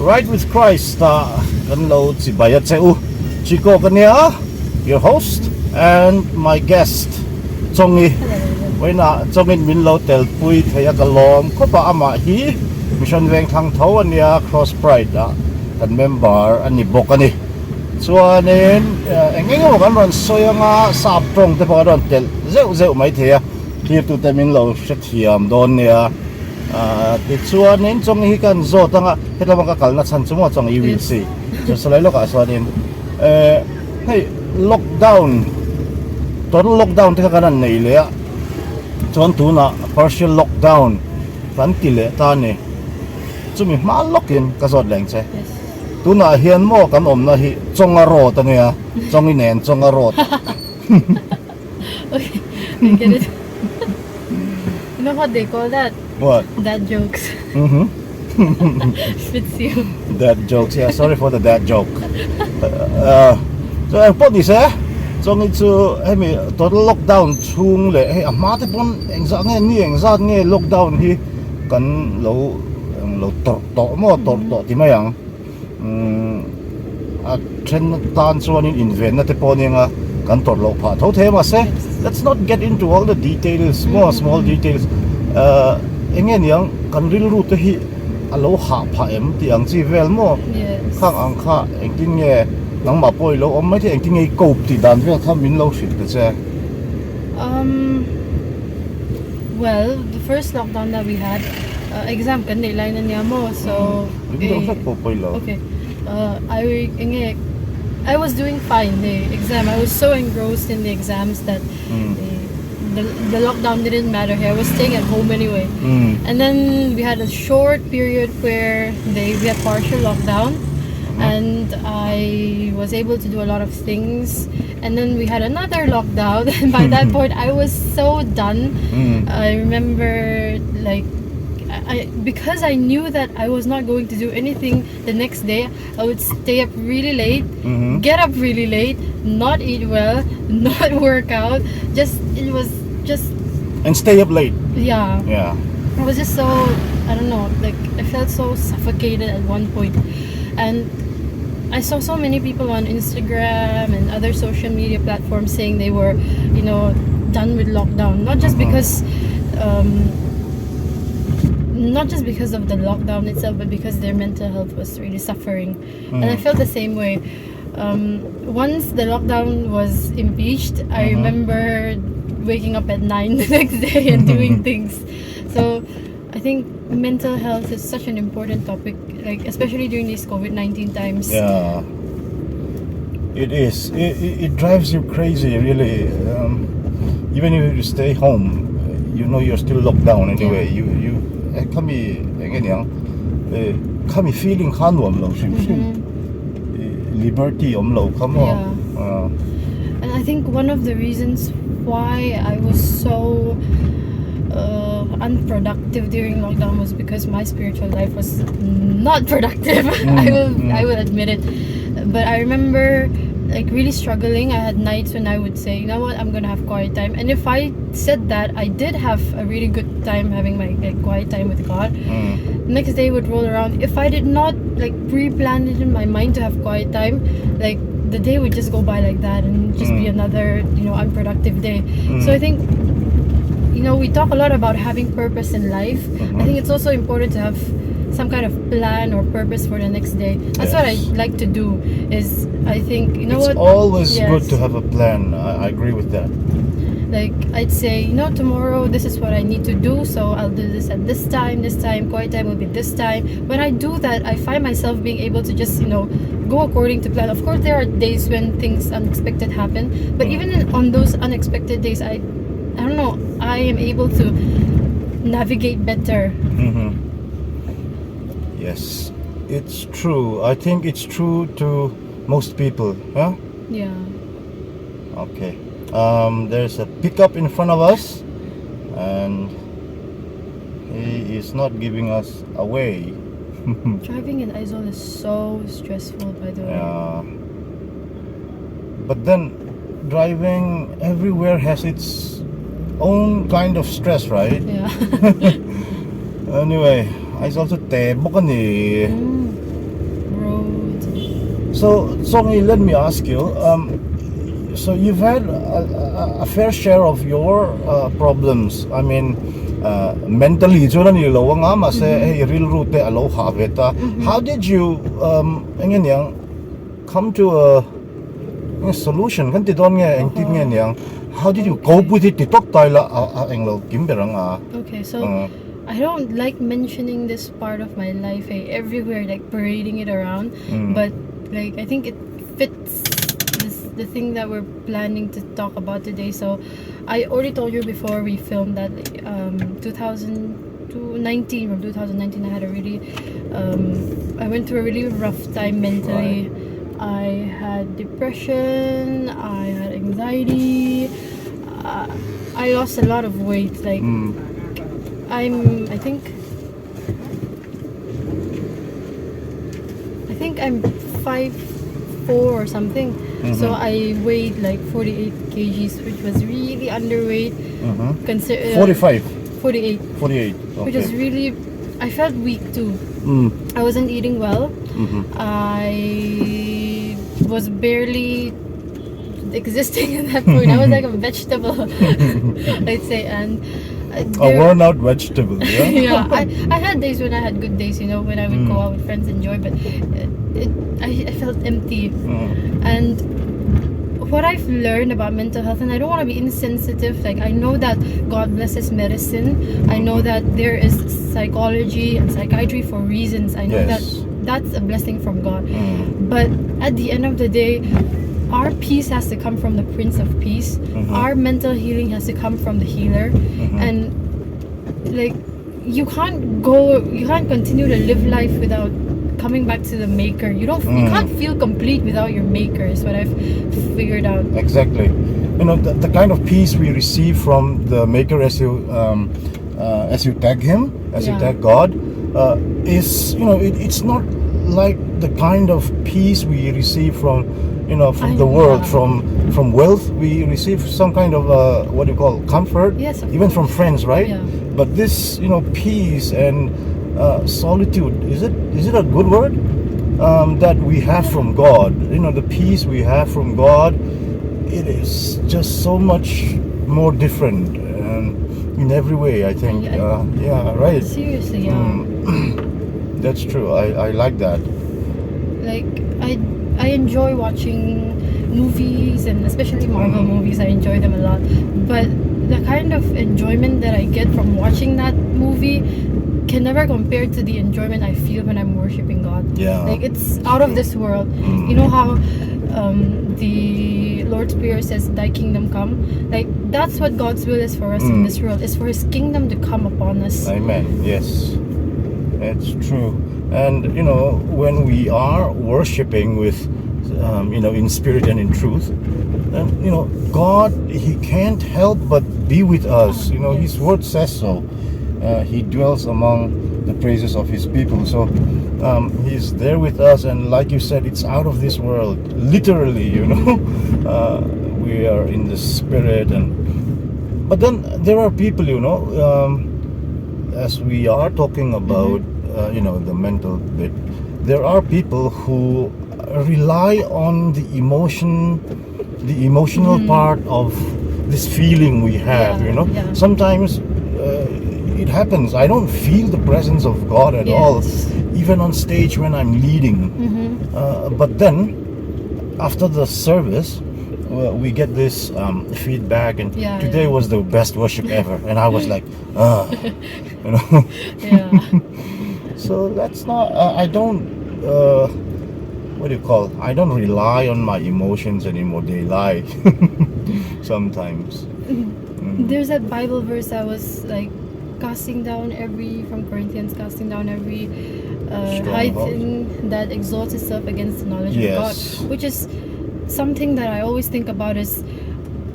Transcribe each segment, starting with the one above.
Ride with Christ kan lo si Bayat sa Chico kanya, your host, and my guest Chawngi Nen Chawngi min lo tel pui thaya kalom ko pa ama hi mission weng thang tho ania cross pride kan member ani bokani chuanin engeng mo kan ron soyanga sap tong te pa ron tel zeu mai thea hi tu te min lo siam don nia ti chuanin Chawngi hi kan zo tanga hetama ka kalna chan chuma Chawngi will see so salai lo ka chuanin hey lockdown total lockdown te ka kanan nei le chuan tuna partial lockdown kan tile ta ni chumi ma lokin ka zot leng che tuna hian mo kan om na hi chonga ro ta nia Chawngi Nen chonga ro Okay, I get it. You know what they call that? what Dad jokes. Fits you. dad jokes, yeah, sorry for the dad joke. So pon ni se Chawngi chu hemi total lockdown chung le he ama te pon engza nge ni engza nge lockdown hi kan lo tor to ti mayang a trend tan chuan in invent na te pon nga kan tor lo pha tho the ma se. Let's not get into all the details, small details. Engen yang kan ril ru te hi alo ha pha em ti ang chi vel mo Yes. khang ang kha engtin nge nang ma poi lo om mai the engtin nge kop ti dan vel tham min lo shit te che. Well, the first lockdown that we had, exam kan nilai na niya mo, so Hindi daw sa po poi lo. okay. I was doing fine the exam. I was so engrossed in the exams that the lockdown didn't matter here. I was staying at home anyway. And then we had a short period where we had partial lockdown, and I was able to do a lot of things. And then we had another lockdown, and by that point I was so done. I remember because I knew that I was not going to do anything the next day, I would stay up really late, get up really late, not eat well, not work out. It was just And stay up late. yeah. Yeah. It was just so, I don't know, like I felt so suffocated at one point. And I saw so many people on Instagram and other social media platforms saying they were, done with lockdown. Not just because of the lockdown itself, but because their mental health was really suffering. And I felt the same way. Once the lockdown was impeached, I remember waking up at 9 the next day and doing things. So I think mental health is such an important topic, like especially during these COVID-19 times. Yeah. It is. It drives you crazy, really. Even if you stay home, you're still locked down anyway. You kami feeling hanwam lo liberty lo come on. And I think one of the reasons why I was so unproductive during lockdown was because my spiritual life was not productive. I will admit it. But I remember really struggling. I had nights when I would say, you know what, I'm gonna have quiet time. And if I said that, I did have a really good time having my quiet time with God. Next day would roll around. If I did not pre-plan it in my mind to have quiet time, the day would just go by like that and just be another unproductive day. So I think we talk a lot about having purpose in life. I think it's also important to have some kind of plan or purpose for the next day. That's what I like to do. Is I think it's always good to have a plan. I agree with that. I'd say, tomorrow this is what I need to do, so I'll do this at this time, quiet time will be this time. When I do that, I find myself being able to just, go according to plan. Of course, there are days when things unexpected happen, but even on those unexpected days, I don't know, I am able to navigate better. Yes, it's true. I think it's true to most people, huh? Yeah. Okay. There's a pickup in front of us, and he is not giving us away. Driving in Aizawl is so stressful, by the way. Yeah. But then driving everywhere has its own kind of stress, right? Yeah. Anyway, Aizawl sa tebok ani. So, Chawngi, let me ask you. So you've had a fair share of your problems. I mean, mentally, cho na nilo nga ma se hey real route aloha veta. How did you engin yang come to a solution? Kan tidon nga eng tin nga yang. How did you cope with it? Titok tayo la englo kimberang Okay, so I don't like mentioning this part of my life everywhere, like parading it around. But like I think it fits the thing that we're planning to talk about today. So I already told you before we filmed that 2019 from 2019 I had a really I went through a really rough time mentally. I had depression, I had anxiety, I lost a lot of weight. Like I think I'm 5'4" or something. So I weighed like 48 kgs, which was really underweight. 45. 48. 48. Okay. Which was really, I felt weak too. I wasn't eating well. I was barely existing at that point. I was like a vegetable, I'd say. And a worn out vegetable, yeah? yeah, I had days when I had good days, you know, when I would go out with friends, enjoy, but I felt empty. And what I've learned about mental health, and I don't want to be insensitive, like I know that God blesses medicine. I know that there is psychology and psychiatry for reasons. I know that that's a blessing from God. But at the end of the day, our peace has to come from the Prince of Peace. Our mental healing has to come from the healer. And like you can't continue to live life without coming back to the maker. You can't feel complete without your maker, is what I've figured out. Exactly. You know, the kind of peace we receive from the maker as you tag him, as you tag God, is, you know, it's not like the kind of peace we receive from, you know, from the world, from wealth. We receive some kind of what do you call, comfort, even from friends, right? But this, you know, peace and solitude, is it a good word, that we have from God? You know, the peace we have from God, it is just so much more different in every way, I think. Yeah, right. Seriously, yeah. That's true. I like that. Like I enjoy watching movies, and especially Marvel movies. I enjoy them a lot. But the kind of enjoyment that I get from watching that movie can never compare to the enjoyment I feel when I'm worshiping God. Yeah. Like it's out of this world. You know how the Lord's Prayer says, "Thy kingdom come." Like that's what God's will is for us in this world. Is for His kingdom to come upon us. Amen. Yes, it's true. And you know, when we are worshiping with, you know, in spirit and in truth, then you know, God, He can't help but be with us. You know, His word says so. He dwells among the praises of His people. So He's there with us, and like you said, it's out of this world. Literally, you know, we are in the spirit. But then there are people, you know, as we are talking about, you know, the mental bit, there are people who rely on the emotional part of this feeling we have, you know. Sometimes it happens, I don't feel the presence of God at all, even on stage when I'm leading. But then after the service, we get this feedback, and today was the best worship ever, and I was like, you know. So that's not, I don't, what do you call, I don't rely on my emotions anymore. They lie sometimes. There's that Bible verse that was like, casting down from Corinthians, casting down every high thing that exalts itself against the knowledge of God, which is something that I always think about. Is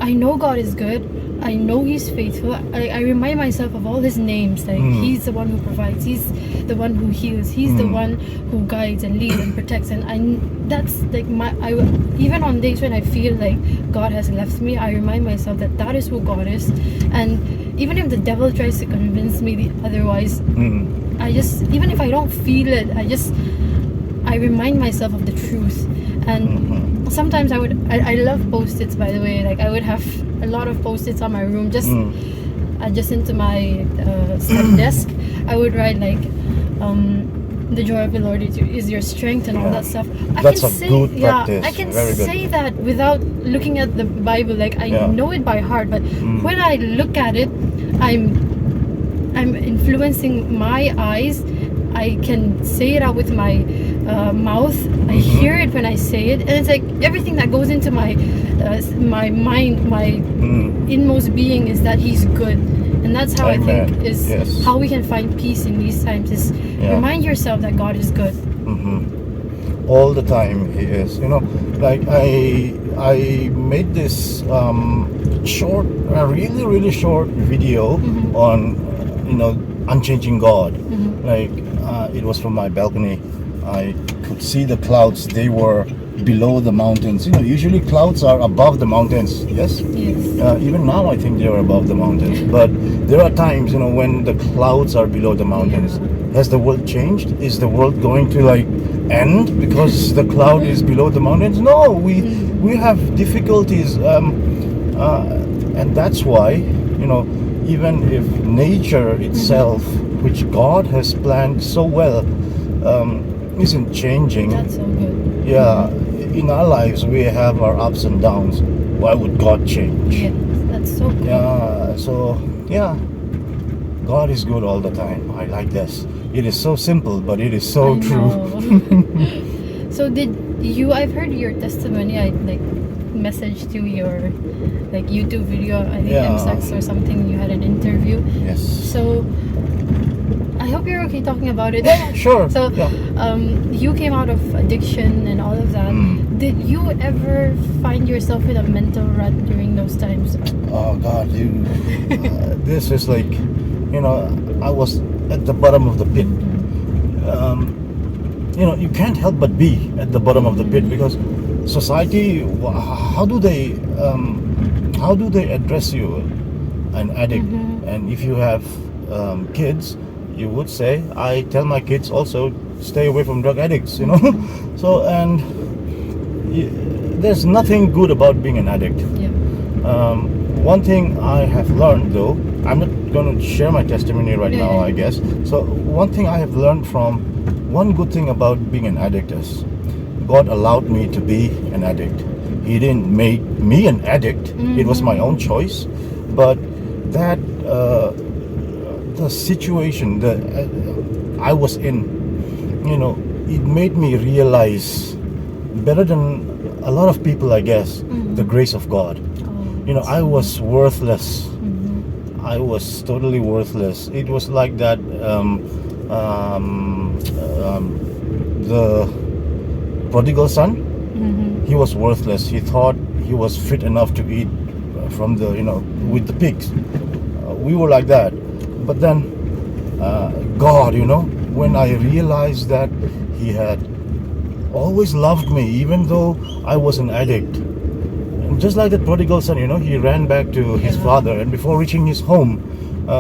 I know God is good, I know He's faithful. I remind myself of all His names. Like He's the one who provides, He's the one who heals, He's the one who guides and leads and protects. And that's like even on days when I feel like God has left me, I remind myself that is who God is. And even if the devil tries to convince me otherwise, I just, even if I don't feel it, I remind myself of the truth. And sometimes I love post-its, by the way. Like I would have a lot of post-its on my room, just into my study desk. I would write like the joy of the Lord is your strength and all that stuff. That's a good practice. I can Very good. say that without looking at the Bible. Like I know it by heart, but when I look at it, I'm influencing my eyes. I can say it out with my mouth. I hear it when I say it, and it's like everything that goes into my mind, my inmost being is that He's good, and that's how Amen. I think is how we can find peace in these times. Is remind yourself that God is good. All the time He is. Like I made this short, really short video on unchanging God. Like it was from my balcony. I could see the clouds. They were below the mountains. Usually clouds are above the mountains. Yes. Even now, I think they are above the mountains. But there are times, when the clouds are below the mountains. Has the world changed? Is the world going to end because the cloud is below the mountains? No, we have difficulties, and that's why even if nature itself, which God has planned so well, isn't changing. That's so good. Yeah, in our lives we have our ups and downs. Why would God change? Yes, that's so good. Yeah, so God is good all the time. I like this. It is so simple, but it is so true. So I've heard your testimony. I messaged you your YouTube video. I think M6 or something. You had an interview. Yes. So I hope you're okay talking about it. Yeah, sure. So you came out of addiction and all of that. Did you ever find yourself in a mental rut during those times? Oh God, this is like, I was at the bottom of the pit. You can't help but be at the bottom of the pit because society, how do they address you, an addict? And if you have kids, you would say, I tell my kids also, stay away from drug addicts, So, and there's nothing good about being an addict. One thing I have learned, though, I'm not going to share my testimony right now, I guess. So one thing I have learned one good thing about being an addict is God allowed me to be an addict. He didn't make me an addict. It was my own choice. But that the situation that I was in, it made me realize better than a lot of people, I guess, the grace of God. I was worthless. I was totally worthless. It was like that. The prodigal son. He was worthless. He thought he was fit enough to eat from the with the pigs. We were like that. But then God, when I realized that He had always loved me, even though I was an addict. And just like that prodigal son, he ran back to his father, and before reaching his home,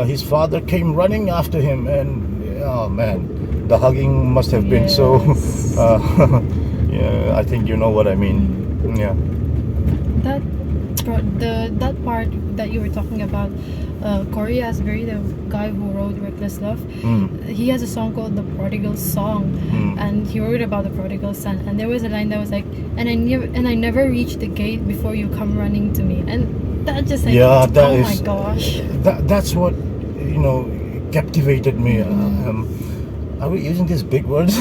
his father came running after him, and oh man, the hugging must have been so. I think you know what I mean. Yeah. That part that you were talking about, Corey Asbury, the guy who wrote Reckless Love, he has a song called The Prodigal Song, and he wrote about the prodigal son. And there was a line that was like, and I never reached the gate before you come running to me. And that just like, my gosh. That's what captivated me. Are we using these big words?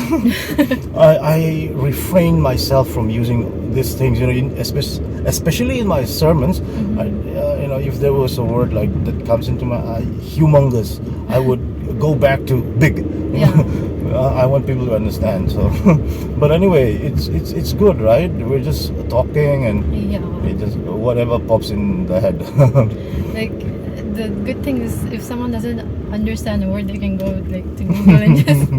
I refrain myself from using these things, especially in my sermons. If there was a word like that comes into my humongous, I would go back to big. I want people to understand. So, but anyway, it's good, right? We're just talking, and it just whatever pops in the head. The good thing is, if someone doesn't understand a word, they can go to Google and just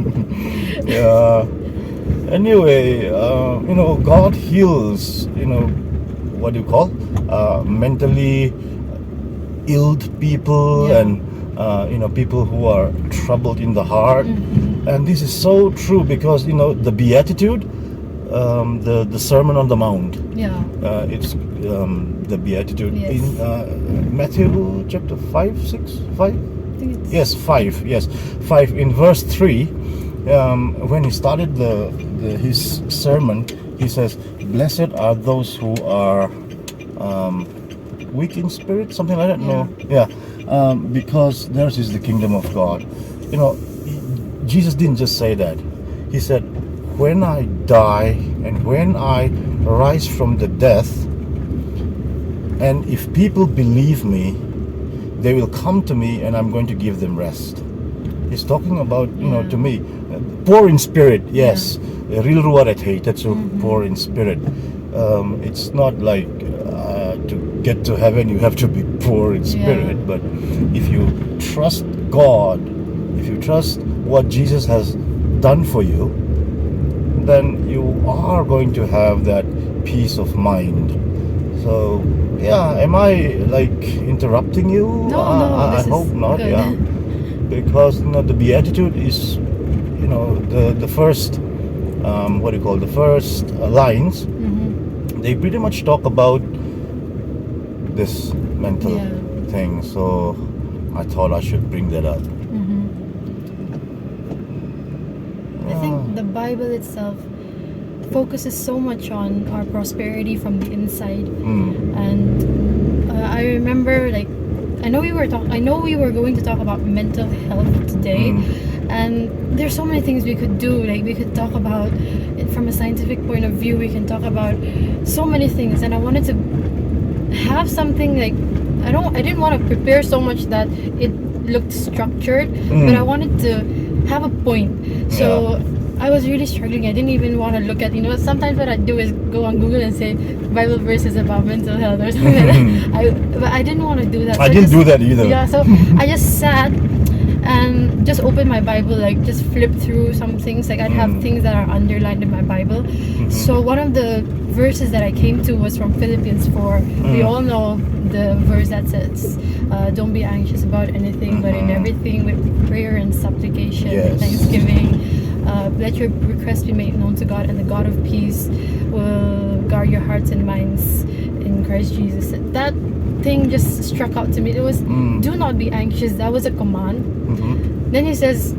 Anyway, God heals. What do you call mentally ill people and people who are troubled in the heart. Mm-hmm. And this is so true because the beatitude, the Sermon on the Mount. Yeah. It's the beatitude Yes. in Matthew chapter 5, 6, 5. I think it's Yes, 5. Yes, 5 in verse 3. When he started his sermon, he says, "Blessed are those who are weak in spirit," something like that. No, yeah, because theirs is the kingdom of God. Jesus didn't just say that. He said, "When I die and when I rise from the death, and if people believe me, they will come to me and I'm going to give them rest." He's talking about, to me, poor in spirit, yes. Real ruaret that's poor in spirit. It's not like to get to heaven you have to be poor in spirit, but if you trust God, if you trust what Jesus has done for you, then you are going to have that peace of mind. So, am I like interrupting you? No, I hope not. good. Yeah, because the beatitude is, the first, what do you call the first lines? Mm-hmm. They pretty much talk about this mental thing. So I thought I should bring that up. Mm-hmm. I think the Bible itself focuses so much on our prosperity from the inside, and I remember, like, I know we were going to talk about mental health today, and there's so many things we could do. Like, we could talk about it from a scientific point of view. We can talk about so many things, and I wanted to have something like, I didn't want to prepare so much that it looked structured, but I wanted to have a point. So I was really struggling. I didn't even want to look at, sometimes what I do is go on Google and say Bible verses about mental health or something like that. But I didn't want to do that. So I didn't do that either. Yeah, so I just sat and just opened my Bible, like just flip through some things. Like, I'd have things that are underlined in my Bible. So one of the verses that I came to was from Philippians 4. We all know the verse that says, don't be anxious about anything, but in everything with prayer and supplication and thanksgiving, let your requests be made known to God, and the God of peace will guard your hearts and minds in Christ Jesus. That thing just struck out to me. It was, do not be anxious. That was a command. Then he says,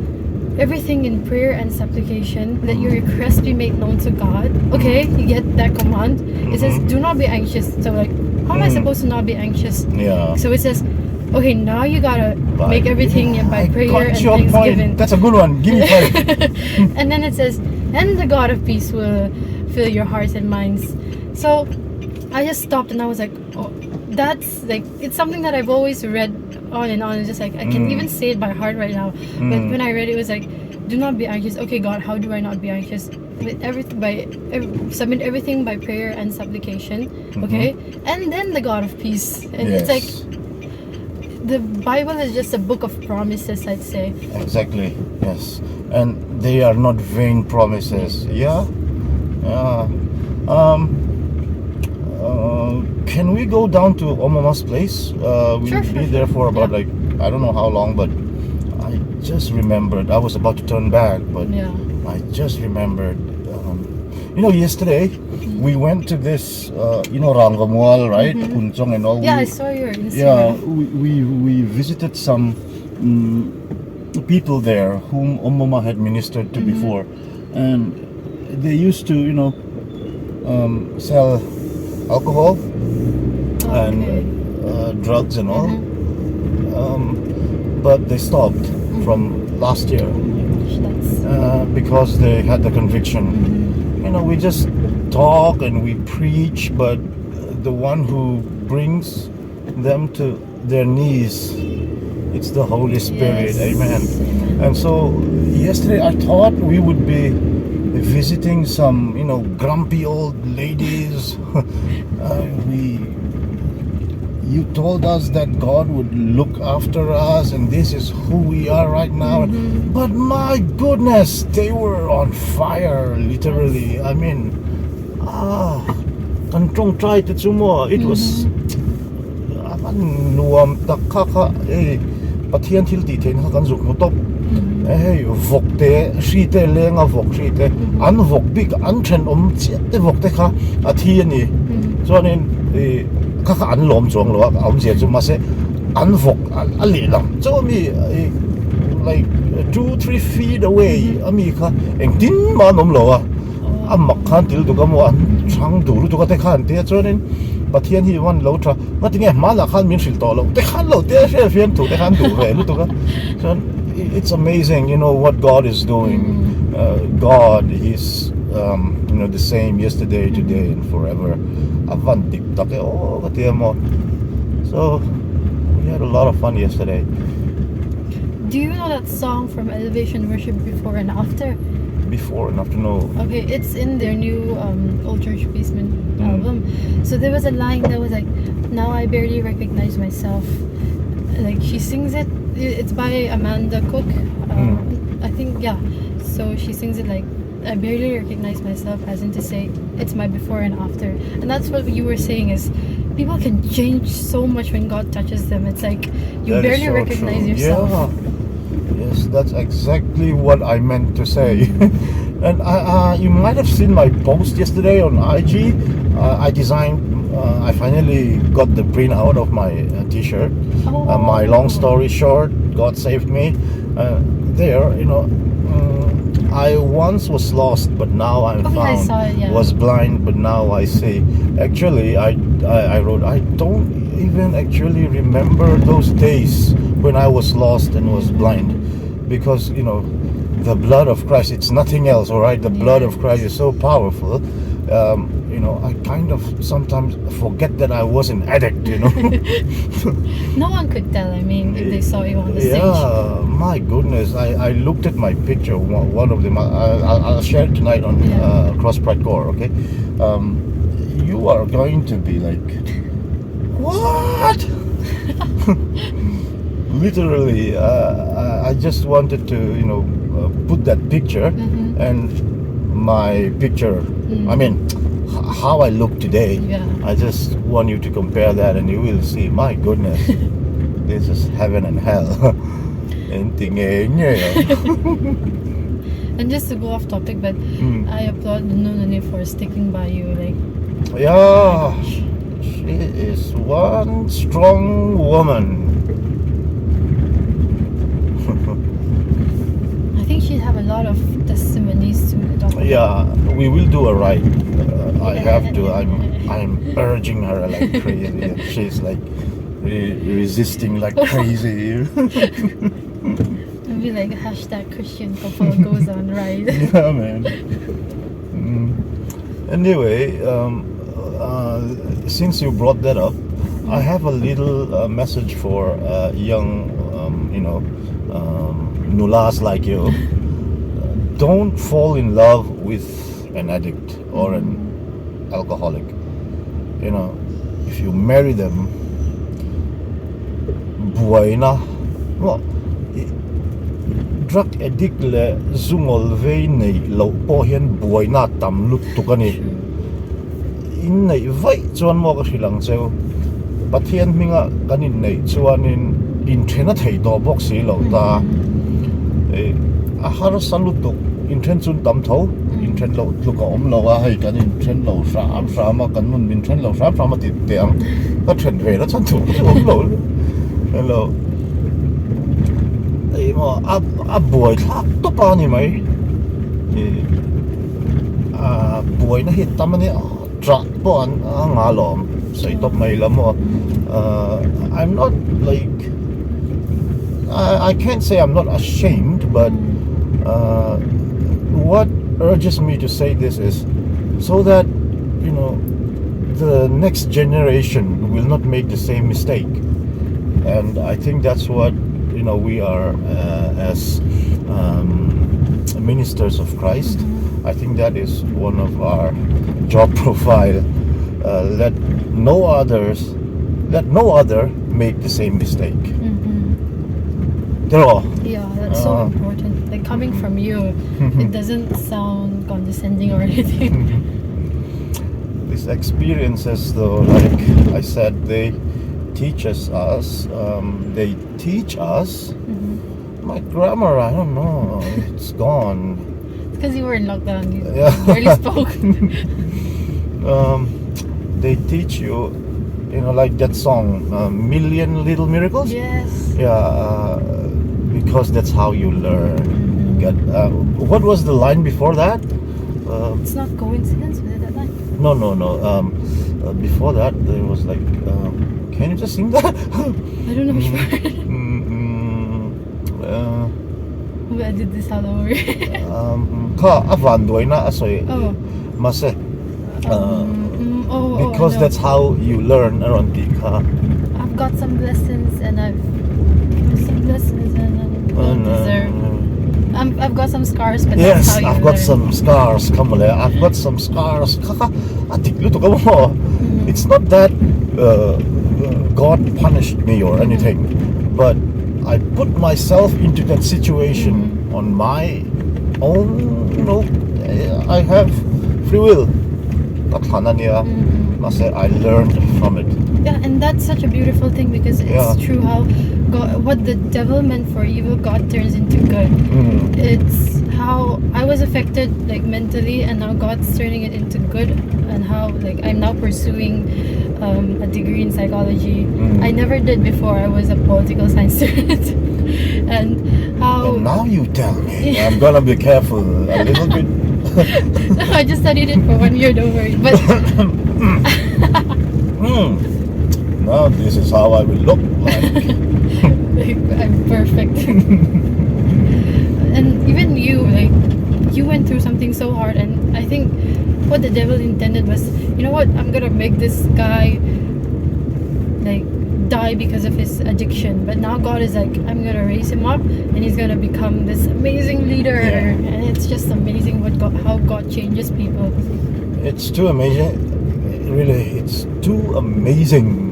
everything in prayer and supplication, let your requests be made known to God. Okay, you get that command. It says, do not be anxious. So, like, how am I supposed to not be anxious? Yeah. So it says, okay, now you gotta make everything by prayer and your thanksgiving. Point. That's a good one. Give me 5. And then it says, and the God of peace will fill your hearts and minds. So I just stopped and I was like, oh, that's like, it's something that I've always read on and on. It's just like, I can even say it by heart right now. But when I read it was like, do not be anxious. Okay, God, how do I not be anxious? With everything submit everything by prayer and supplication. Okay, and then the God of peace. And it's like, the Bible is just a book of promises, I'd say. Exactly. Yes, and they are not vain promises. Yeah. Can we go down to Omama's place? We'll be there for about like, I don't know how long, but I just remembered. I was about to turn back, but I just remembered. Yesterday we went to this, Rangamual, right? Puncong and all. Yeah, I saw your Instagram. Yeah, we visited some people there whom Omama had ministered to before, and they used to, sell alcohol and drugs and all, but they stopped from last year because they had the conviction. We just talk and we preach, but the one who brings them to their knees, it's the Holy Spirit. Amen. And so yesterday I thought we would be visiting some, grumpy old ladies. You told us that God would look after us and this is who we are right now. But my goodness, they were on fire, literally. I mean, kantrong try it was But thiên thil ti thein kan zuk no top hey vok te hri te lenga vok hri te an vok big an then chiat te vok te kha a thi ani chuanin kha an lom chong lo a che chu ma se an vok a le lam chu mi like 2-3 feet away ami kha eng tin ma nom lo a mak khan til tu ka mo an chang du tu ka te khan te chuanin but thiên hi one lo tra ma tinge ma la khan min sil to lo te khan lo te she fian tu te khan du ve lu tu ka so it's amazing, you know, what God is doing. God is the same yesterday, today and forever. Avantik take oh katiamo. So we had a lot of fun yesterday. Do you know that song from Elevation Worship, Before and After? Before and after, no. Okay, it's in their new Old Church Basement album. So there was a line that was like, "Now I barely recognize myself." Like she sings it. It's by Amanda Cook. I think, yeah. So she sings it like, "I barely recognize myself," as in to say, it's my before and after. And that's what you were saying is, people can change so much when God touches them. It's like you That is barely so recognize true. yourself. Yeah. Yes, that's exactly what I meant to say. And you might have seen my post yesterday on IG. I finally got the print out of my t-shirt. My long story short, God saved me. There, I once was lost, but now I'm found. I saw it, yeah. Was blind, but now I see. Actually, I wrote, I don't even actually remember those days when I was lost and was blind, because the blood of Christ, it's nothing else, all right? The blood of Christ is so powerful. I kind of sometimes forget that I was an addict, No one could tell, I mean, if they saw you on the stage. Yeah, my goodness. I looked at my picture, one of them. I'll share it tonight on Cross Pride Core, okay? You are going to be like, what? Literally, I just wanted to, put that picture and my picture. I mean, how I look today. Yeah. I just want you to compare that, and you will see. My goodness, this is heaven and hell. And just to go off topic, but I applaud Nununi for sticking by you. Like, yeah, she is one strong woman. I think she'd have a lot of testimonies to talk about. Yeah, we will do a ride. I have to. I'm urging her like crazy. She's like resisting like crazy. It'll be like hashtag Christian couple goes on ride. Yeah, man. Anyway, since you brought that up, I have a little message for young, nulas like you. Don't fall in love with an addict or an alcoholic. If you marry them, buena. Well, drug addict le zungol vei nei lo po hian buaina tam lut tukani in nei vai chuan mo ka hrilang cheu pathian minga kanin nei chuanin in thena thei do box si lo ta a har salutuk in then chun tam tho in then lo luka om lo a hai kanin then lo ram ma kan mun min then lo ram ma ti teang ka then ve la chan thu om lo hello a buổi tháp tốt bao nhiêu mấy buổi nó hiện tâm này trật bọn ngã lỏm xây tốt mấy lắm I'm not like I can't say I'm not ashamed, but what urges me to say this is so that the next generation will not make the same mistake, and I think that's what we are as ministers of Christ. I think that is one of our job profile. Let no other make the same mistake. Yeah, that's so important. Like coming from you, it doesn't sound condescending or anything. These experiences, though, like I said, they teaches us. They teach us. Mm-hmm. My grammar, I don't know. It's gone. Because you were in lockdown, you Yeah. barely spoke. They teach you, like that song, Million Little Miracles. Yes. Yeah, because that's how you learn. Mm-hmm. What was the line before that? It's not coincidence, was it that line? No. Before that, there was like, can you just sing that? I don't know which part. I did this all over. Ka avan doy na asoy Oh. mase. Oh, Because no. that's how you learn around the ka. I've got some blessings and I've don't deserve. I've got some scars, but that's Yes, how you I've got learn. some scars. Come on, I've got some scars. Kaka, atik luto ka mo. It's not that God punished me or anything, but I put myself into that situation on my own. I have free will. I learned from it. Yeah, and that's such a beautiful thing because it's Yeah. true how God, what the devil meant for evil, God turns into good. Mm. It's how I was affected like mentally, and now God's turning it into good, and how like I'm now pursuing a degree in psychology. I never did before. I was a political science student, and how And now you tell me. I'm gonna be careful a little bit. I just studied it for 1 year. Don't worry, but. Now this is how I will look like. I'm perfect. And even you, like, you went through something so hard, and I think what the devil intended was, you know what, I'm gonna make this guy like die because of his addiction, but now God is like, I'm gonna raise him up and he's gonna become this amazing leader. And it's just amazing how God changes people. It's too amazing. Really, it's too amazing.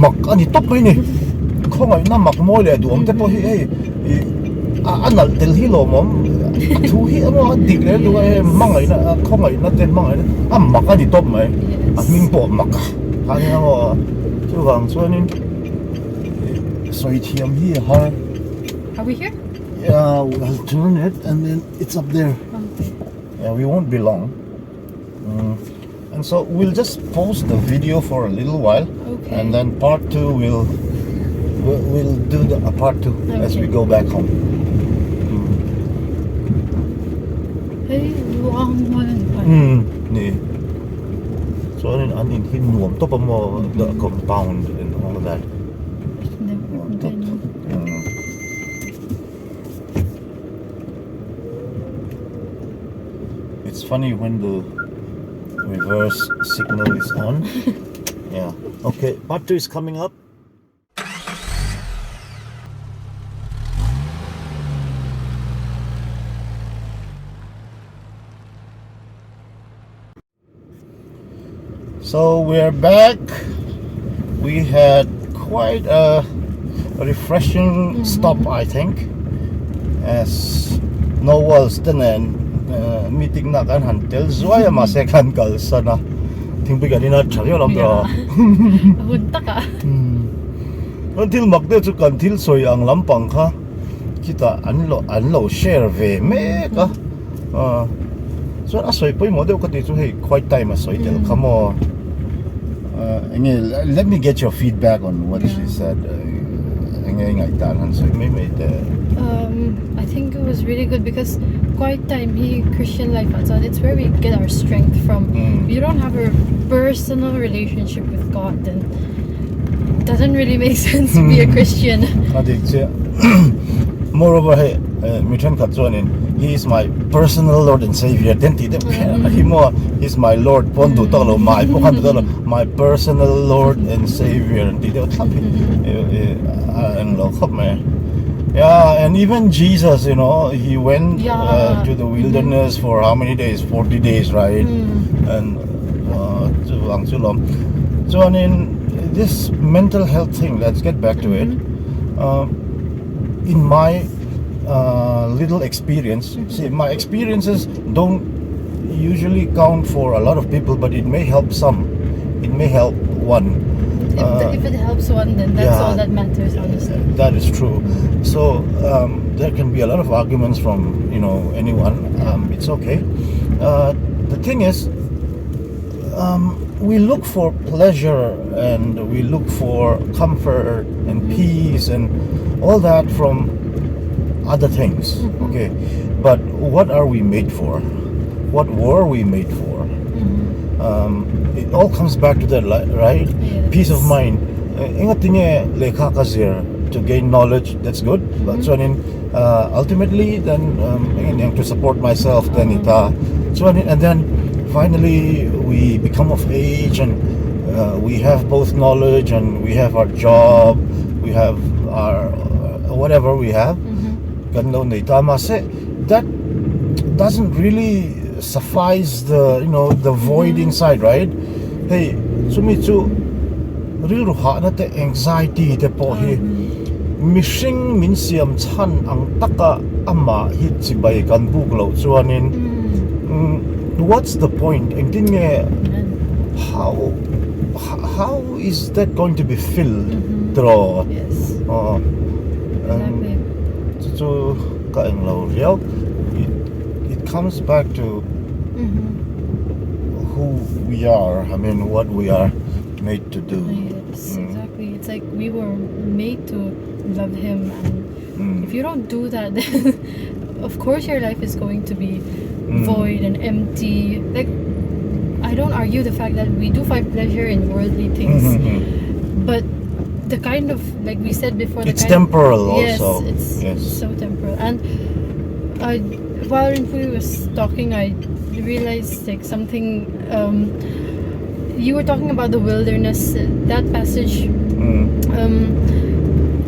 Mak ani top mai ni. Khongai na mak mo le du om te po hi anal tel hi lo mom. Thu hi amo dik le du ai mangai na khongai na ten mangai na. Mak ani top mai. Ming po mak. Hani amo chu wang chuanin soi thiam hi ha. Are we here? Yeah, we'll turn it and then it's up there. Okay. Yeah, we won't be long. And so we'll just pause the video for a little while, Okay. and then part 2 we'll do the part 2 as we go back home. Hey, luang mo lang pa. Ni. So an in nuam to pa mo the compound and all of that. It's funny when the reverse signal is on. Yeah. Okay, part 2 is coming up. So we're back. We had quite a refreshing stop, I think, as no walls then meeting na kan hantel zuaya masekan kalsa na tingbi ganina chagyo lam da Hunta ka. until magde chu kanthil soi ang lampang kha kita anlo share ve me ka so asoi poi mo de ka ti chu hei quite time asoi tel kamo let me get your feedback on what she said. Ngai tan han soi me I think it was really good because quiet time, Christian life outside, it's where we get our strength from. If you don't have a personal relationship with God, then it doesn't really make sense to be a Christian. Moreover, he is my personal Lord and Savior. He's my Lord. My personal Lord and Savior. Yeah, and even Jesus, he went to the wilderness for how many days? 40 days, right? And so I mean, this mental health thing, let's get back to it. In my little experience, see, my experiences don't usually count for a lot of people, but it may help some. it may help one. If it helps one, then that's all that matters, honestly. That is true. So there can be a lot of arguments from anyone. It's okay. The thing is, we look for pleasure and we look for comfort and peace and all that from other things. Okay, but what are we made for? What were we made for? It all comes back to that, right? Yes. Peace of mind. Ingat niya lekha kasir to gain knowledge. That's good. But so ultimately, then to support myself, then ita. So and then finally we become of age and we have both knowledge and we have our job, we have our whatever we have. Ganlo na ita mase. That doesn't really suffice the the void inside, right? Hey, sumitsu real ruha na te anxiety te po hi mishing min siam chan ang taka ama hit si bay kan buglo chuanin what's the point? And how is that going to be filled? Draw. Yes. Exactly. So kaing lo it comes back to who we are. I mean, what we are made to do. Yes, exactly. It's like we were made to love Him, and if you don't do that, then of course your life is going to be void and empty. Like, I don't argue the fact that we do find pleasure in worldly things, but the kind of, like we said before, it's temporal yes, also. It's so temporal. And while Rinpoche was talking, I realized like something. You were talking about the wilderness. That passage,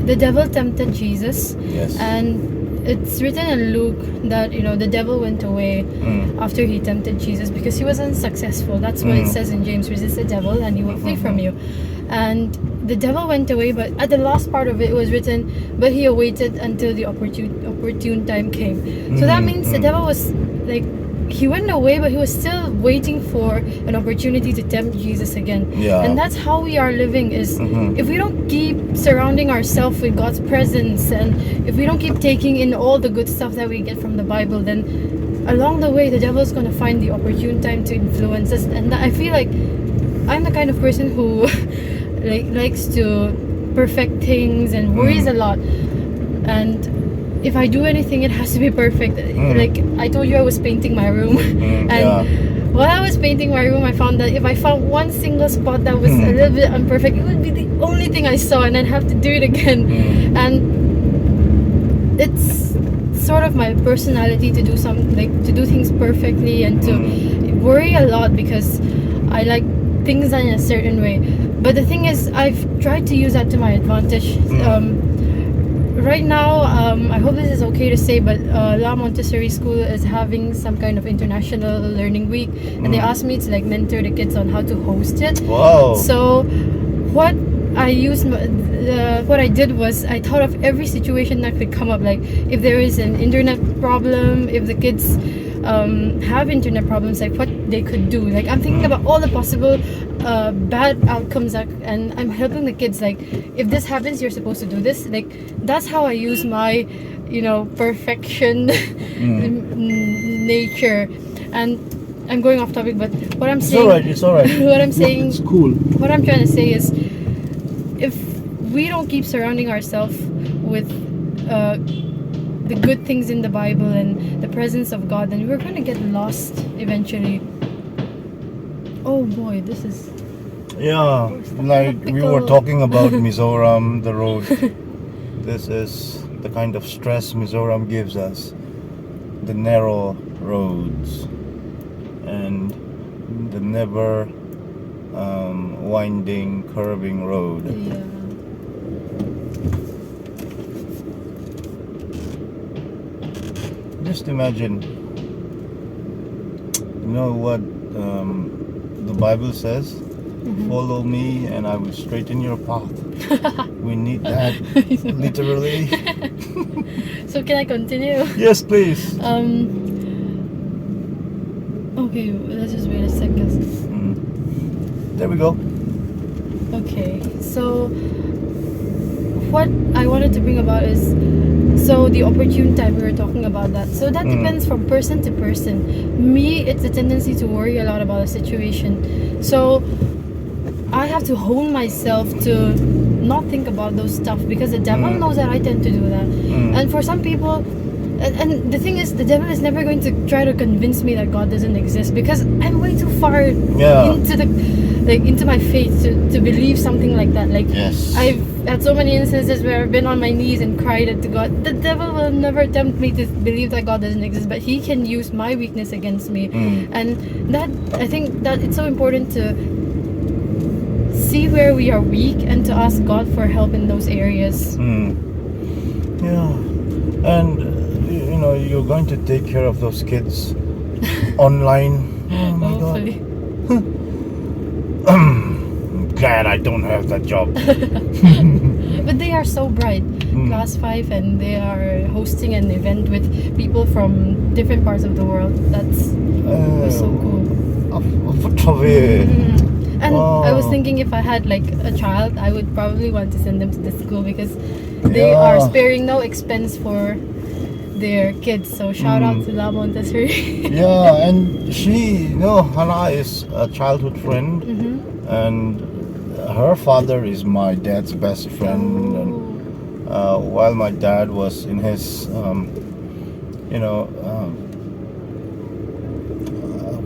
the devil tempted Jesus, Yes. and it's written in Luke that the devil went away after he tempted Jesus because he was unsuccessful. That's what it says in James: resist the devil and he will flee from you. And the devil went away, but at the last part of it was written, but he awaited until the opportune time came. So that means the devil was like, he went away, but he was still waiting for an opportunity to tempt Jesus again. Yeah. And that's how we are living, is if we don't keep surrounding ourselves with God's presence, and if we don't keep taking in all the good stuff that we get from the Bible, then along the way the devil's going to find the opportune time to influence us. And I feel like I'm the kind of person who likes to perfect things and worries a lot. And if I do anything, it has to be perfect. Like I told you, I was painting my room, and while I was painting my room, I found that if I found one single spot that was a little bit imperfect, it would be the only thing I saw, and I'd have to do it again. And it's sort of my personality to do to do things perfectly and to worry a lot because I like things done in a certain way. But the thing is, I've tried to use that to my advantage. Right now, I hope this is okay to say, but La Montessori School is having some kind of international learning week, and they asked me to mentor the kids on how to host it. Wow. So what I did was I thought of every situation that could come up, like if there is an internet problem, if the kids have internet problems, like what they could do. Like I'm thinking about all the possible bad outcomes, and I'm helping the kids. Like if this happens, you're supposed to do this. Like that's how I use my perfection nature. And I'm going off topic, but what I'm saying, it's all right. what I'm saying, it's cool. what I'm trying to say is, if we don't keep surrounding ourselves with the good things in the Bible and the presence of God, then we're going to get lost eventually. Oh boy, this is... Yeah, like we were talking about Mizoram, the road. This is the kind of stress Mizoram gives us. The narrow roads and the never winding, curving road. Yeah. Just imagine, what the Bible says? Follow me and I will straighten your path. We need that, literally. So can I continue? Yes, please. Okay, let's just wait a second. there we go. Okay, so what I wanted to bring about is, so the opportune time, we were talking about that. So that depends from person to person. Me, it's a tendency to worry a lot about a situation. So I have to hone myself to not think about those stuff, because the devil knows that I tend to do that. And for some people, and the thing is, the devil is never going to try to convince me that God doesn't exist, because I'm way too far into my faith to believe something like that. Like, Yes. I've had so many instances where I've been on my knees and cried out to God. The devil will never tempt me to believe that God doesn't exist, but he can use my weakness against me. And that, I think that it's so important to see where we are weak and to ask God for help in those areas. Yeah, and you know, you're going to take care of those kids online. Oh my Hopefully. God. I'm glad I don't have that job. But they are so bright. Class 5, and they are hosting an event with people from different parts of the world. That's so cool. And I was thinking, if I had like a child, I would probably want to send them to the school, because they are sparing no expense for their kids. So shout out to La Montessori. Yeah, and she, you know, Hannah is a childhood friend, and her father is my dad's best friend. And while my dad was in his,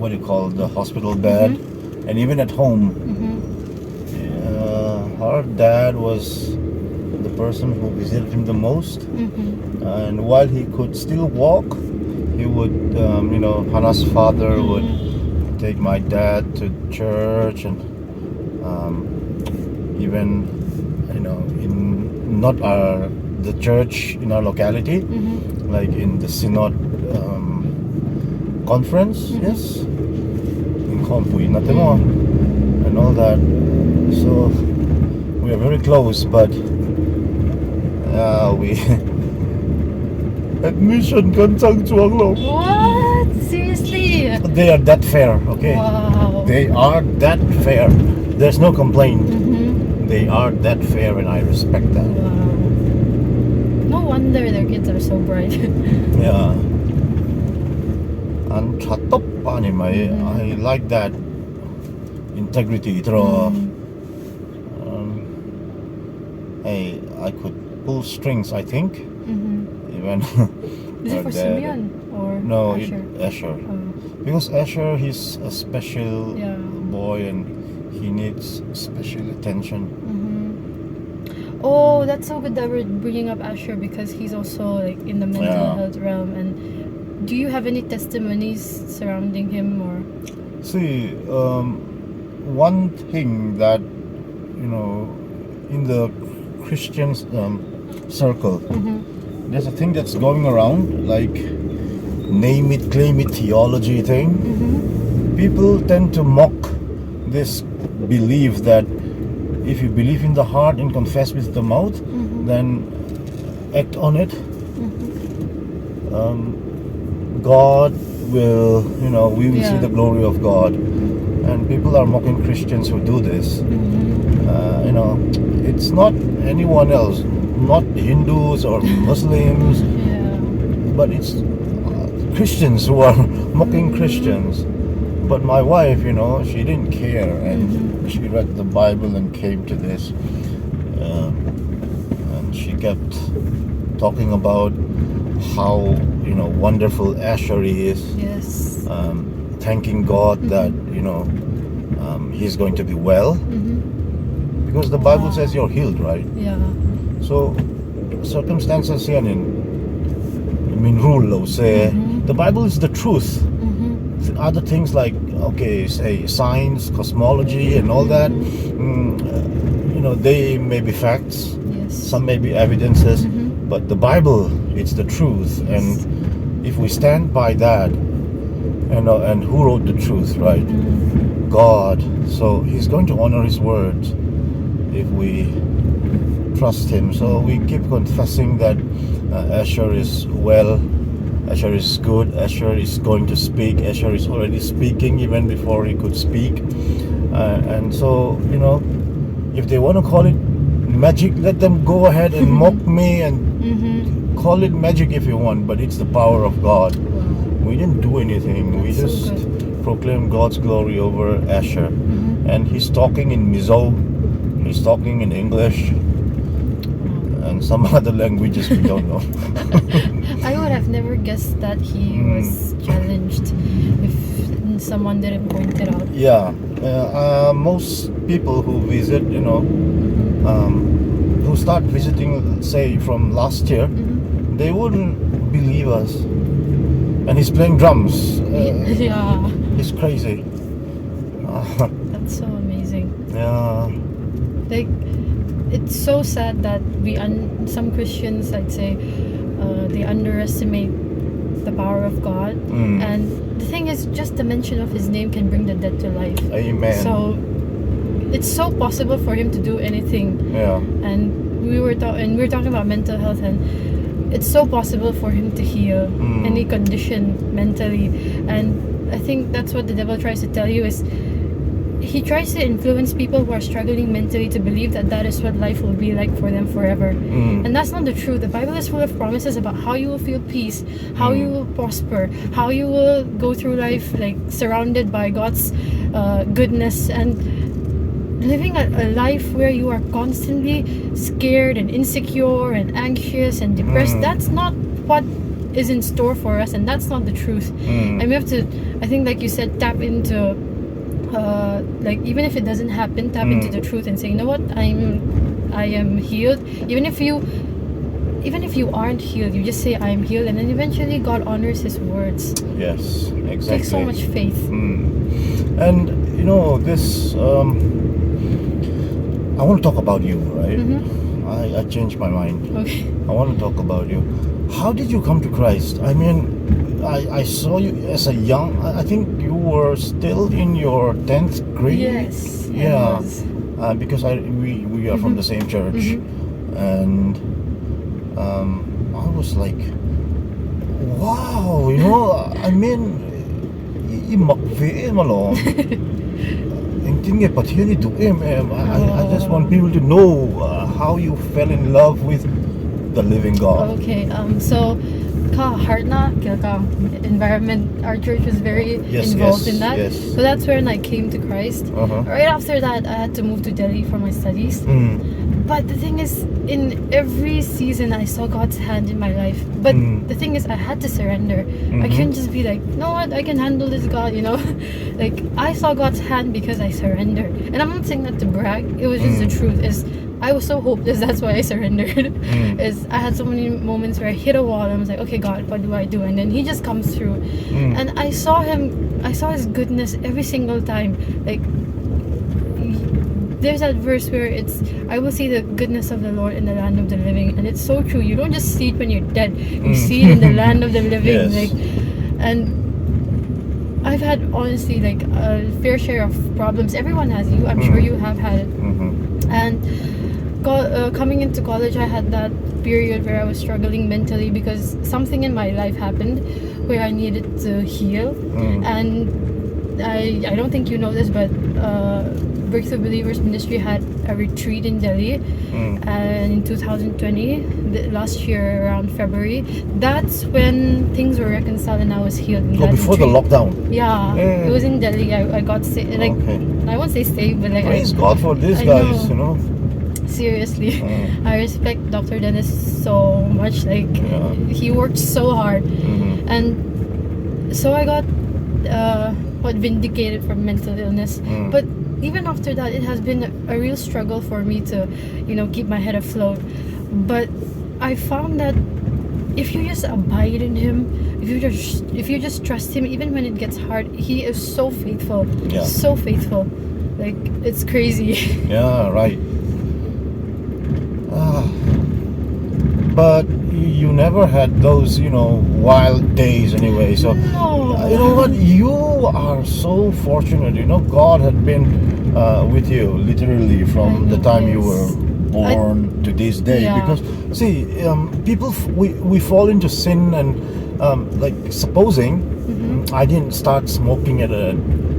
what do you call it, the hospital bed, and even at home, her dad was the person who visited him the most. And while he could still walk, he would, Hannah's father would take my dad to church, and even, in not the church in our locality, like in the synod conference, yes, in Kompuy, and all that. So we are very close, but we admission kan sang chuang lo. What? Seriously? They are that fair, okay? Wow. They are that fair. There's no complaint. They are that fair, and I respect that. Wow. No wonder their kids are so bright. Yeah. And chatop anime, I like that integrity. Hey, I could pull strings, I think. Even Is it for Simeon or no, Asher? Asher. Because Asher, he's a special boy, and he needs special attention. Oh, that's so good that we're bringing up Asher, because he's also like in the mental health realm. And do you have any testimonies surrounding him, or? See, one thing that, in the Christian circle, there's a thing that's going around, like name it, claim it theology thing. People tend to mock this belief that if you believe in the heart and confess with the mouth, then act on it. God will, we will see the glory of God. And people are mocking Christians who do this. It's not anyone else, not Hindus or Muslims, but it's Christians who are mocking Christians. But my wife, she didn't care, and she read the Bible and came to this. And she kept talking about how, wonderful Asher is. Yes. Thanking God that, he's going to be well. Because the Bible says you're healed, right? Yeah. So, circumstances yan rule say the Bible is the truth. Other things like, say science, cosmology, and all that, they may be facts. Yes. Some may be evidences, but the Bible, it's the truth. And if we stand by that, and who wrote the truth, right? God. So He's going to honor His words if we trust Him. So we keep confessing that Asher is well, Asher is good, Asher is going to speak, Asher is already speaking even before he could speak. And so, you know, if they want to call it magic, let them go ahead and mock me and Mm-hmm. call it magic if you want, but it's the power of God. Wow. We didn't do anything. We That's so just good. proclaimed God's glory over Asher. Mm-hmm. And he's talking in Mizo, he's talking in English, and some other languages we don't know. I would have never guessed that he was challenged if someone didn't point it out. Yeah, most people who visit, you know, who start visiting, say from last year, Mm-hmm. they wouldn't believe us. And he's playing drums. Yeah, He's crazy. that's so amazing. Yeah. Like, it's so sad that some Christians, I'd say, they underestimate the power of God. And the thing is, just the mention of his name can bring the dead to life. Amen. So it's so possible for him to do anything. Yeah. And we were talking about mental health, and it's so possible for him to heal any condition mentally. And I think that's what the devil tries to tell you, is he tries to influence people who are struggling mentally to believe that that is what life will be like for them forever. And that's not the truth. The Bible is full of promises about how you will feel peace, how you will prosper, how you will go through life like surrounded by God's goodness, and living a life where you are constantly scared and insecure and anxious and depressed. That's not what is in store for us, and that's not the truth. And we have to, I think, like you said, tap into like, even if it doesn't happen, tap into the truth and say, you know what, I am healed. Even if you aren't healed, you just say I am healed, and then eventually God honors his words. Yes, It exactly. takes so much faith. And you know, this I want to talk about you, right? I changed my mind. Okay. I want to talk about you. How did you come to Christ? I mean, I saw you as a young, I think you were still in your 10th grade. Yes. Yeah. Yes. Because we are from the same church. And I was like, wow, you know, I mean, I just want people to know how you fell in love with the living God. Okay. So, heart na environment. Our church was very involved in that. Yes. So that's when I came to Christ. Right after that, I had to move to Delhi for my studies. But the thing is, in every season, I saw God's hand in my life. But the thing is, I had to surrender. I couldn't just be like, you know what, I can handle this, God, you know. Like, I saw God's hand because I surrendered. And I'm not saying that to brag. It was just the truth. Is I was so hopeless. That's why I surrendered. Is I had so many moments where I hit a wall and I was like, okay, God, what do I do? And then He just comes through. And I saw Him. I saw His goodness every single time. Like, there's that verse where it's, I will see the goodness of the Lord in the land of the living, and it's so true. You don't just see it when you're dead. You see it in the land of the living. Yes. Like, and I've had, honestly, like, a fair share of problems. Everyone has. You, I'm sure you have had it. And coming into college, I had that period where I was struggling mentally because something in my life happened where I needed to heal. And I don't think you know this, but Breakthrough Believers Ministry had a retreat in Delhi, and in 2020, last year around February, that's when things were reconciled and I was healed. In that before the retreat. lockdown. Yeah, it was in Delhi. I got sick. Like, I won't say sick, but like, Praise God for these guys, you know. Seriously, I respect Dr. Dennis so much. Like, he worked so hard, and so I got vindicated from mental illness. But even after that, it has been a real struggle for me to, you know, keep my head afloat. But I found that if you just abide in Him, if you just trust Him, even when it gets hard, He is so faithful. Yeah. So faithful. Like, it's crazy. Yeah, right. But you never had those, you know, wild days anyway. So, No. you know what? You are so fortunate. You know, God had been with you literally from the time you were born to this day. Yeah. Because, see, people, we fall into sin and, like, supposing I didn't start smoking at a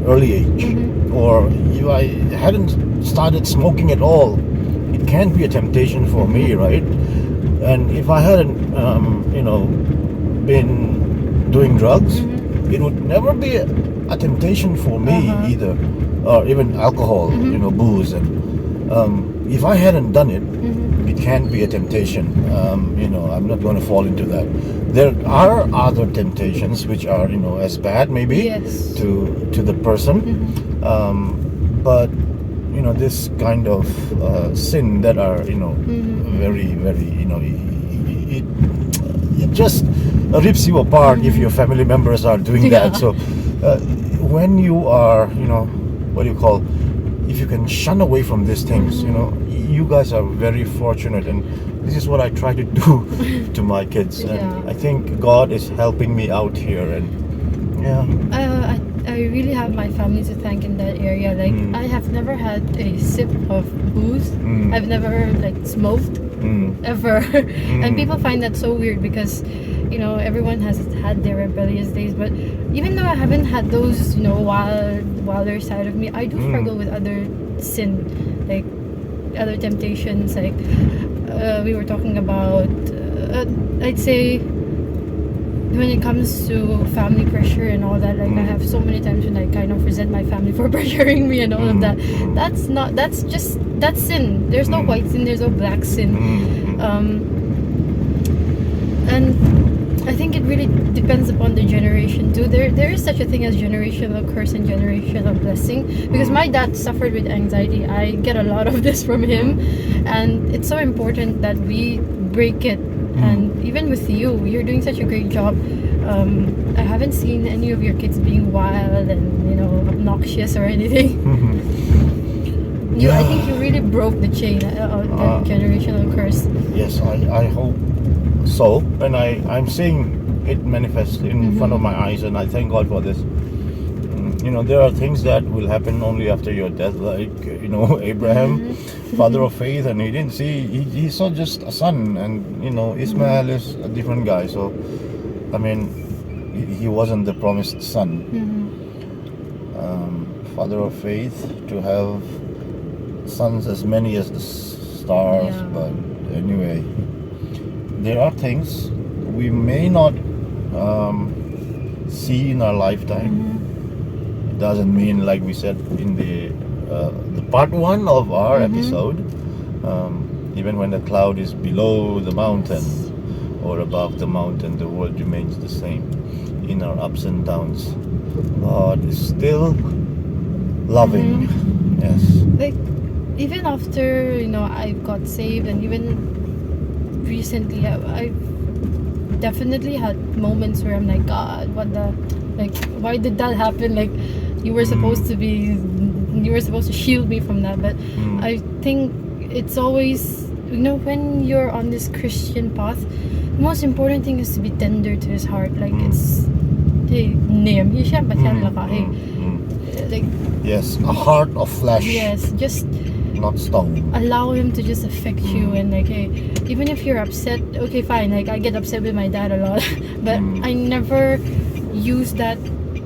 early age, or if I hadn't started smoking at all, it can't be a temptation for me, right? And if I hadn't, been doing drugs, it would never be a temptation for me either, or even alcohol, booze. And if I hadn't done it, it can't be a temptation. I'm not going to fall into that. There are other temptations which are, as bad maybe Yes. to the person, but this kind of sin that are very very it just rips you apart if your family members are doing that. Yeah. So when you are what do you call, if you can shun away from these things, you guys are very fortunate, and this is what I try to do to my kids, and Yeah. I think God is helping me out here. And I really have my family to thank in that area. Like I have never had a sip of booze. I've never smoked ever, and people find that so weird because everyone has had their rebellious days. But even though I haven't had those wilder side of me, I do struggle with other sin, like other temptations. Like we were talking about, I'd say, when it comes to family pressure and all that, like I have so many times when I kind of resent my family for pressuring me and all of that. That's sin. There's no white sin, there's no black sin. And I think it really depends upon the generation too. There is such a thing as generational curse and generational blessing, because my dad suffered with anxiety. I get a lot of this from him, and it's so important that we break it. And even with you, you're doing such a great job. I haven't seen any of your kids being wild and obnoxious or anything. I think you really broke the chain of the generational curse. Yes, I hope so, and I'm seeing it manifest in front of my eyes, and I thank God for this. There are things that will happen only after your death, like Abraham, father of faith, and he didn't see, he saw just a son, and Ismail is a different guy. So I mean, he wasn't the promised son. Father of faith, to have sons as many as the stars. Yeah. But anyway, there are things we may not see in our lifetime. It doesn't mean, like we said in the part one of our episode, even when the cloud is below the mountain or above the mountain, the world remains the same. In our ups and downs, God is still loving. Yes. Like even after I got saved, and even recently, I've definitely had moments where I'm like, God, why did that happen? Like you were supposed to shield me from that. But I think it's always when you're on this Christian path, the most important thing is to be tender to his heart. Like it's like yes, a heart of flesh. Yes, just not stone. allow him to just affect you. And even if you're upset, okay, fine, like I get upset with my dad a lot, but I never use that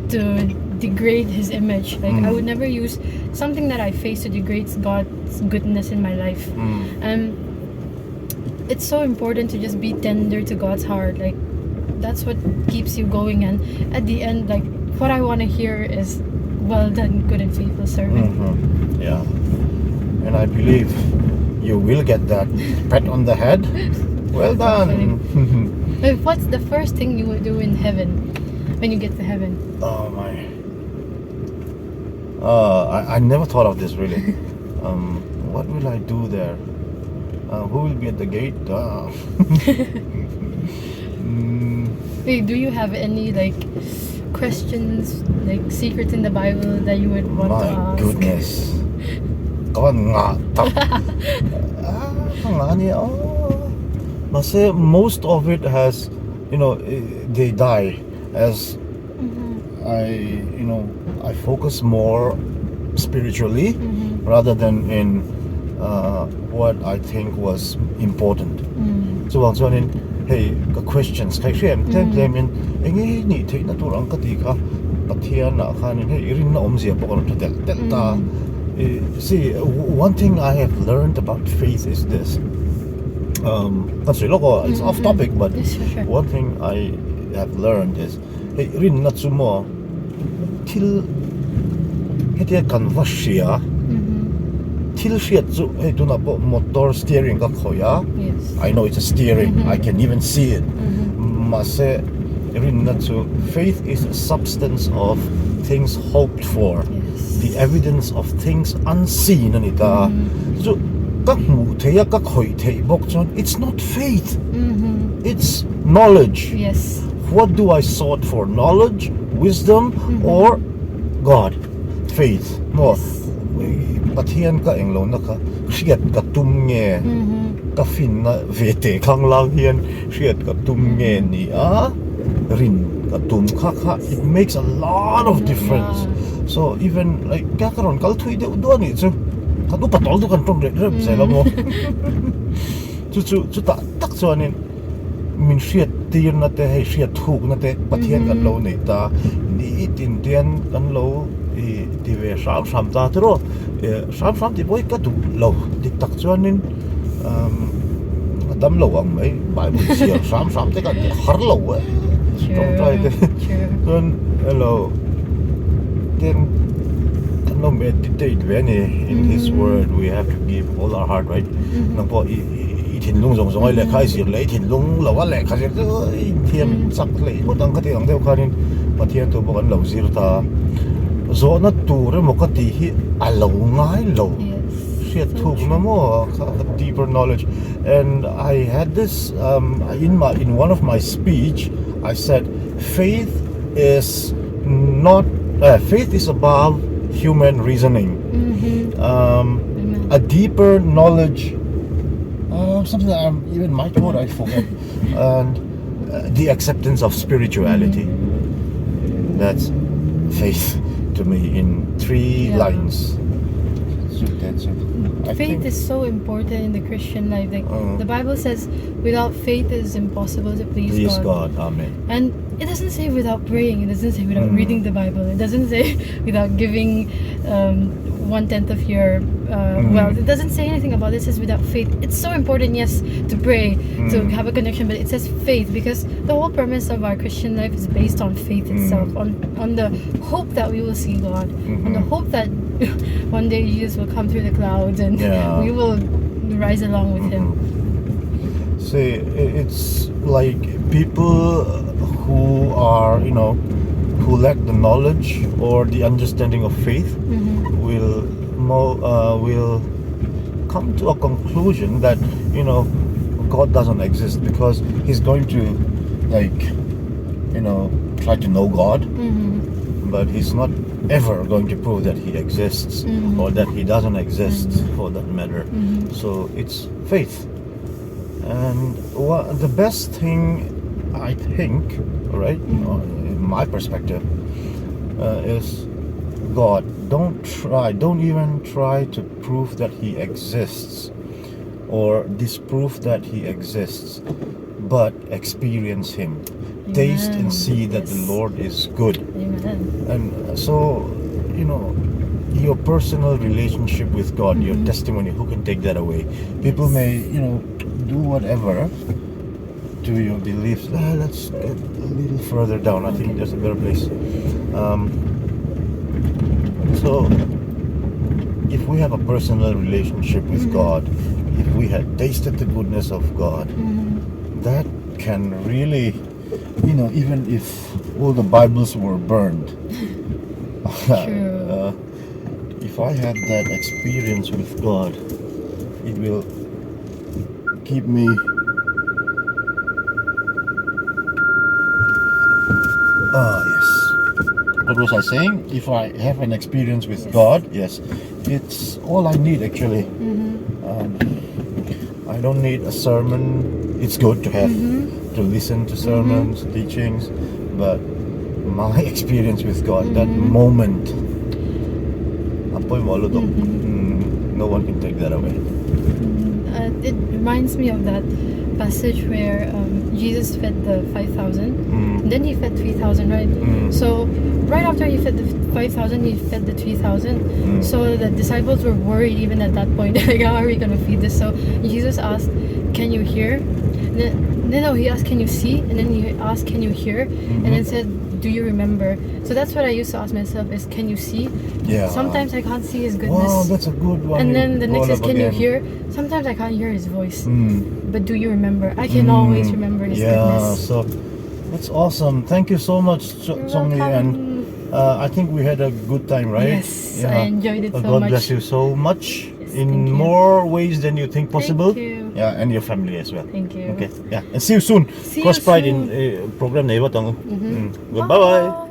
to degrade his image. Like I would never use something that I face to degrade God's goodness in my life. And it's so important to just be tender to God's heart. Like that's what keeps you going, and at the end, like what I want to hear is, well done, good and faithful servant. Yeah, and I believe you will get that pat on the head. Well done. But what's the first thing you would do in heaven when you get to heaven? Oh my. I never thought of this really. What will I do there? Who will be at the gate? Wait, do you have any questions, secrets in the Bible that you would want to My ask? goodness. Most of it has, they die as I focus more spiritually rather than in what I think was important. So cho nên hey, cái questions cái chuyện thêm thêm in anh ấy nhị thấy là tôi rằng cái gì cả pathian na khanin hey irin na omzia pokon tel ta. See, one thing I have learned about faith is this. It's off topic, but Yes, sure. one thing I have learned is hey rin na tsumo til hetia kanvashia til shia tsu hey tuna po motor steering ka khoya. Yes. I know it's a steering. I can even see it. Mase rin na tsu faith is a substance of things hoped for. Yes. The evidence of things unseen anita. So kak mu theya kak hoi thei bok chon it's not faith. It's knowledge. Yes. What do I sought for? Knowledge, wisdom, or God? Faith. Mo pathian ka englo na ka shiat ka tum nge ka fin na vete khang lang hian shiat ka tum nge ni a rin ka tum kha kha. It makes a lot of difference. So even like kakaron kal thui de do ni chu ka du patol du kan tong re se la mo chu ta tak chuanin min shiat tir na te hei shiat thuk na te pathian kan lo nei ta ni tin tian kan lo i ti ve sam ta tro sam ti boy ka du lo dik tak chuanin dam lo ang mai bai bu sia sam te ka har lo tong trai te don hello then no meditate when in his word we have to give all our heart, right? Nang po ithin lung zong zong ai le khai sir le ithin lung lo wa le kha sir thiam sak le mo dang ka ti ang deu khanin pathian tu bo kan lo zir ta zo na tu re mo ka ti hi a lo ngai lo shit thuk na mo a deeper knowledge. And I had this in one of my speech I said faith is above human reasoning. A deeper knowledge, something that even my word I forget, and the acceptance of spirituality. That's faith to me in 3 lines. Faith is so important in the Christian life. Like the Bible says, without faith it is impossible to please God. Amen. And it doesn't say without praying. It doesn't say without reading the Bible. It doesn't say without giving 1/10 of your wealth. It doesn't say anything about it. It says without faith. It's so important, yes, to pray, to have a connection, but it says faith because the whole premise of our Christian life is based on faith itself, on the hope that we will see God, on the hope that one day Jesus will come through the clouds and we will rise along with Him. See, it's like people who are, who lack the knowledge or the understanding of faith will come to a conclusion that, God doesn't exist because he's going to, try to know God, but he's not ever going to prove that he exists or that he doesn't exist for that matter. So it's faith. And the best thing I think, right, in my perspective, is God. Don't even try to prove that he exists or disprove that he exists, but experience him. Amen. Taste and see that the Lord is good. Amen. And so, your personal relationship with God, your testimony, who can take that away? People may, do whatever to your beliefs. Let's get a little further down. I think there's a better place. So, if we have a personal relationship with God, if we had tasted the goodness of God, that can really, even if all the Bibles were burned, if I have that experience with God, it will keep me yes. What was I saying? If I have an experience with God, yes, it's all I need actually. I don't need a sermon. It's good to have to listen to sermons, teachings, but my experience with God, that moment, no one can take that away. it reminds me of that passage where Jesus fed the 5,000. Then he fed 3,000, right? So right after he fed the 5,000, he fed the 3,000. So the disciples were worried even at that point. Like, how are we gonna feed this? So Jesus asked, "Can you hear?" No, he asked, "Can you see?" And then he asked, "Can you hear?" And then said, "Do you remember?" So that's what I used to ask myself: is can you see? Yeah. Sometimes I can't see his goodness. Wow, that's a good one. And then the next is, can you again. hear? Sometimes I can't hear his voice. But do you remember? I can always remember his Yeah, goodness. so that's awesome. Thank you so much, Chawngi, and I think we had a good time, right? Yes, I enjoyed it so God much. bless you so much Yes, in thank you. more ways than you think possible. Thank you. Yeah, and your family as well. Thank you. Okay, yeah, and see you soon. See you Cross Pride in soon. program na iba tong. Bye bye. Bye.